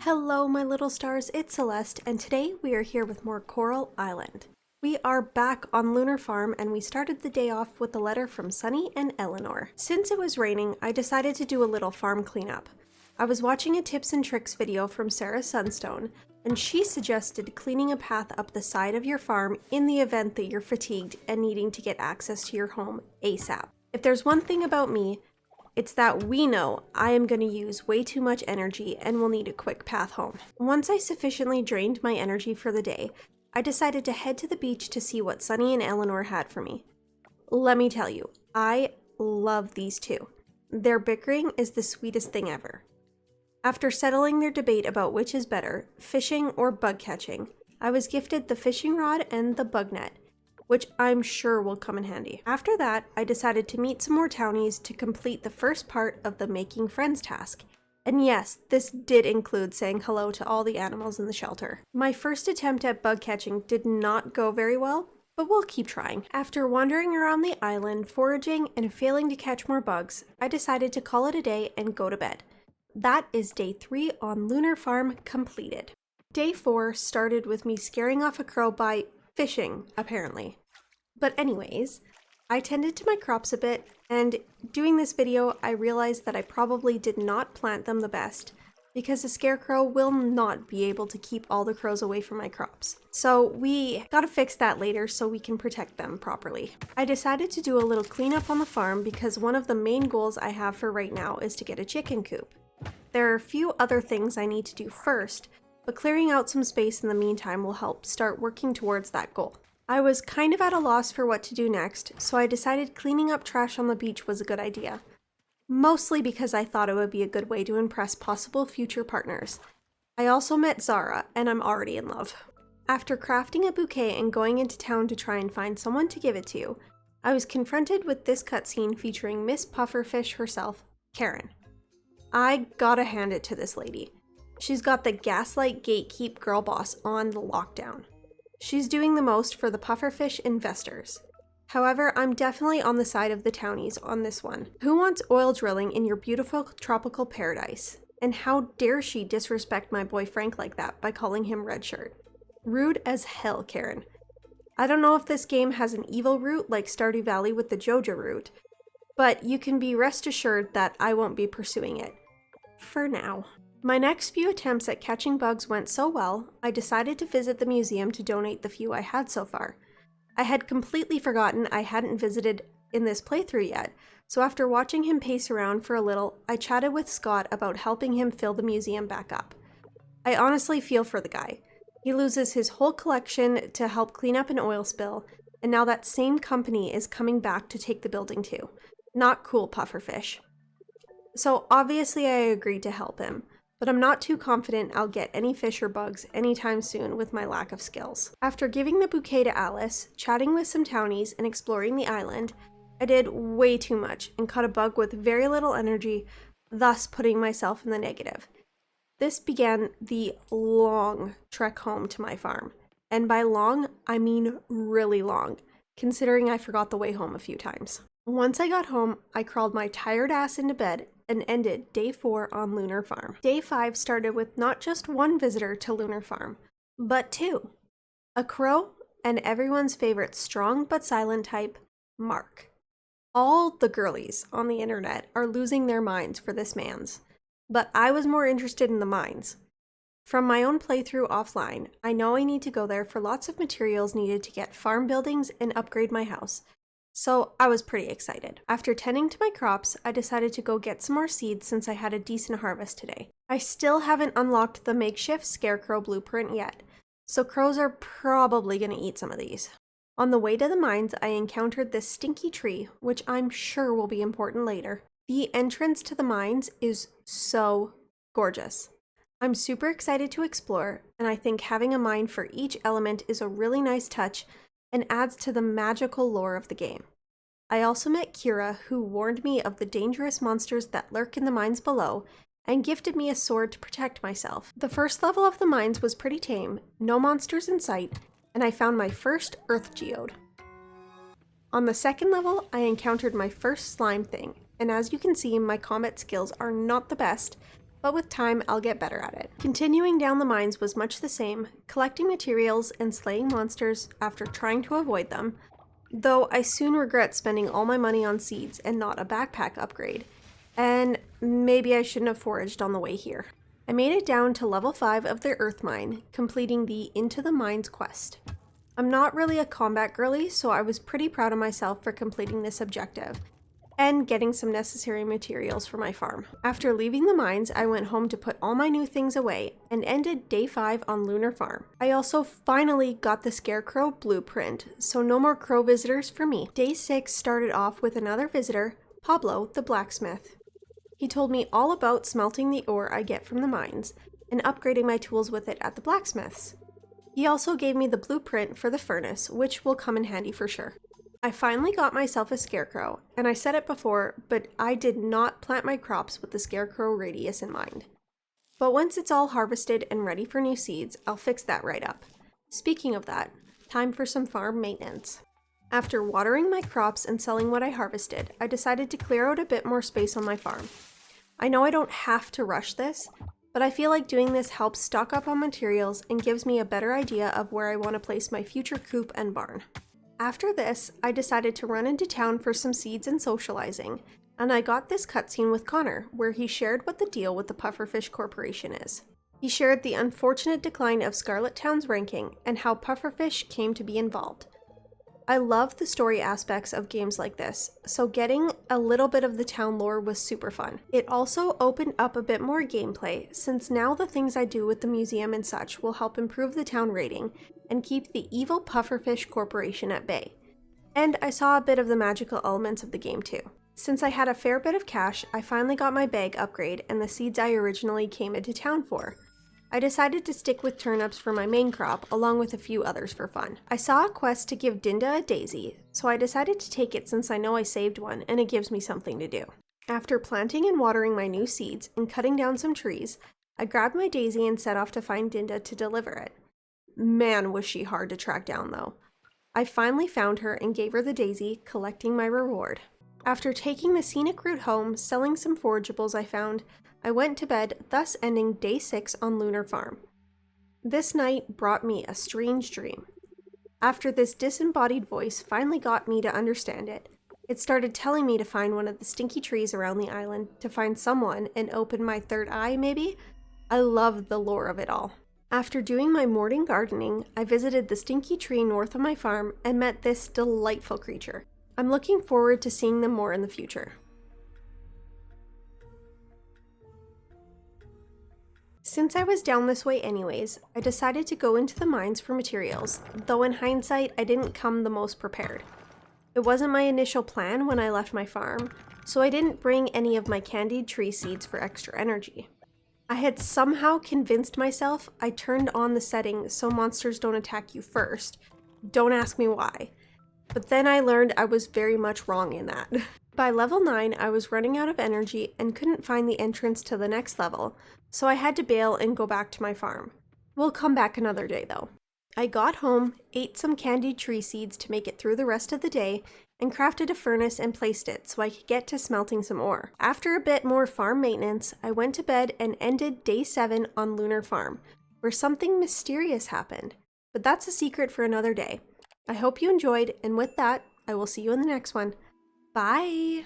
Hello my little stars, it's Celeste, and today we are here with more Coral Island. We are back on Lunar Farm and we started the day off with a letter from Sunny and Eleanor. Since it was raining, I decided to do a little farm cleanup. I was watching a tips and tricks video from Sarah Sunstone, and she suggested cleaning a path up the side of your farm in the event that you're fatigued and needing to get access to your home ASAP. If there's one thing about me, it's that we know I am going to use way too much energy and will need a quick path home. Once I sufficiently drained my energy for the day, I decided to head to the beach to see what Sunny and Eleanor had for me. Let me tell you, I love these two. Their bickering is the sweetest thing ever. After settling their debate about which is better, fishing or bug catching, I was gifted the fishing rod and the bug net, which I'm sure will come in handy. After that, I decided to meet some more townies to complete the first part of the making friends task. And yes, this did include saying hello to all the animals in the shelter. My first attempt at bug catching did not go very well, but we'll keep trying. After wandering around the island, foraging, and failing to catch more bugs, I decided to call it a day and go to bed. That is day 3 on Lunar Farm completed. Day 4 started with me scaring off a crow by fishing, apparently. But anyways, I tended to my crops a bit, and doing this video, I realized that I probably did not plant them the best, because a scarecrow will not be able to keep all the crows away from my crops. So we gotta fix that later so we can protect them properly. I decided to do a little cleanup on the farm because one of the main goals I have for right now is to get a chicken coop. There are a few other things I need to do first, but clearing out some space in the meantime will help start working towards that goal. I was kind of at a loss for what to do next, so I decided cleaning up trash on the beach was a good idea. Mostly because I thought it would be a good way to impress possible future partners. I also met Zara, and I'm already in love. After crafting a bouquet and going into town to try and find someone to give it to, I was confronted with this cutscene featuring Miss Pufferfish herself, Karen. I gotta hand it to this lady. She's got the gaslight gatekeep girl boss on the lockdown. She's doing the most for the pufferfish investors. However, I'm definitely on the side of the townies on this one. Who wants oil drilling in your beautiful tropical paradise? And how dare she disrespect my boy Frank like that by calling him red shirt? Rude as hell, Karen. I don't know if this game has an evil route like Stardew Valley with the Joja route, but you can be rest assured that I won't be pursuing it. For now. My next few attempts at catching bugs went so well, I decided to visit the museum to donate the few I had so far. I had completely forgotten I hadn't visited in this playthrough yet, so after watching him pace around for a little, I chatted with Scott about helping him fill the museum back up. I honestly feel for the guy. He loses his whole collection to help clean up an oil spill, and now that same company is coming back to take the building too. Not cool, pufferfish. So obviously I agreed to help him, but I'm not too confident I'll get any fish or bugs anytime soon with my lack of skills. After giving the bouquet to Alice, chatting with some townies, and exploring the island, I did way too much and caught a bug with very little energy, thus putting myself in the negative. This began the long trek home to my farm, and by long, I mean really long, considering I forgot the way home a few times. Once I got home, I crawled my tired ass into bed and ended day 4 on Lunar Farm. Day 5 started with not just one visitor to Lunar Farm, but 2. A crow and everyone's favorite strong but silent type, Mark. All the girlies on the internet are losing their minds for this man's, but I was more interested in the mines. From my own playthrough offline, I know I need to go there for lots of materials needed to get farm buildings and upgrade my house. So I was pretty excited. After tending to my crops, I decided to go get some more seeds since I had a decent harvest today. I still haven't unlocked the makeshift scarecrow blueprint yet, so crows are probably going to eat some of these. On the way to the mines, I encountered this stinky tree, which I'm sure will be important later. The entrance to the mines is so gorgeous. I'm super excited to explore, and I think having a mine for each element is a really nice touch and adds to the magical lore of the game. I also met Kira, who warned me of the dangerous monsters that lurk in the mines below, and gifted me a sword to protect myself. The first level of the mines was pretty tame, no monsters in sight, and I found my first earth geode. On the second level, I encountered my first slime thing, and as you can see, my combat skills are not the best, but with time I'll get better at it. Continuing down the mines was much the same, collecting materials and slaying monsters after trying to avoid them, though I soon regret spending all my money on seeds and not a backpack upgrade, and maybe I shouldn't have foraged on the way here. I made it down to level 5 of the Earth Mine, completing the Into the Mines quest. I'm not really a combat girly, so I was pretty proud of myself for completing this objective, and getting some necessary materials for my farm. After leaving the mines, I went home to put all my new things away, and ended day 5 on Lunar Farm. I also finally got the Scarecrow blueprint, so no more crow visitors for me. Day 6 started off with another visitor, Pablo the blacksmith. He told me all about smelting the ore I get from the mines, and upgrading my tools with it at the blacksmith's. He also gave me the blueprint for the furnace, which will come in handy for sure. I finally got myself a scarecrow, and I said it before, but I did not plant my crops with the scarecrow radius in mind. But once it's all harvested and ready for new seeds, I'll fix that right up. Speaking of that, time for some farm maintenance. After watering my crops and selling what I harvested, I decided to clear out a bit more space on my farm. I know I don't have to rush this, but I feel like doing this helps stock up on materials and gives me a better idea of where I want to place my future coop and barn. After this, I decided to run into town for some seeds and socializing, and I got this cutscene with Connor, where he shared what the deal with the Pufferfish Corporation is. He shared the unfortunate decline of Scarlet Town's ranking and how Pufferfish came to be involved. I love the story aspects of games like this, so getting a little bit of the town lore was super fun. It also opened up a bit more gameplay, since now the things I do with the museum and such will help improve the town rating and keep the evil Pufferfish Corporation at bay. And I saw a bit of the magical elements of the game too. Since I had a fair bit of cash, I finally got my bag upgrade and the seeds I originally came into town for. I decided to stick with turnips for my main crop, along with a few others for fun. I saw a quest to give Dinda a daisy, so I decided to take it since I know I saved one and it gives me something to do. After planting and watering my new seeds and cutting down some trees, I grabbed my daisy and set off to find Dinda to deliver it. Man, was she hard to track down though. I finally found her and gave her the daisy, collecting my reward. After taking the scenic route home, selling some forageables I found, I went to bed, thus ending day 6 on Lunar Farm. This night brought me a strange dream. After this disembodied voice finally got me to understand it, it started telling me to find one of the stinky trees around the island, to find someone and open my third eye maybe? I loved the lore of it all. After doing my morning gardening, I visited the stinky tree north of my farm and met this delightful creature. I'm looking forward to seeing them more in the future. Since I was down this way anyways, I decided to go into the mines for materials, though in hindsight I didn't come the most prepared. It wasn't my initial plan when I left my farm, so I didn't bring any of my candied tree seeds for extra energy. I had somehow convinced myself I turned on the setting so monsters don't attack you first. Don't ask me why. But then I learned I was very much wrong in that. By level 9, I was running out of energy and couldn't find the entrance to the next level, so I had to bail and go back to my farm. We'll come back another day though. I got home, ate some candied tree seeds to make it through the rest of the day, and crafted a furnace and placed it so I could get to smelting some ore. After a bit more farm maintenance, I went to bed and ended day 7 on Lunar Farm, where something mysterious happened. But that's a secret for another day. I hope you enjoyed, and with that, I will see you in the next one. Bye!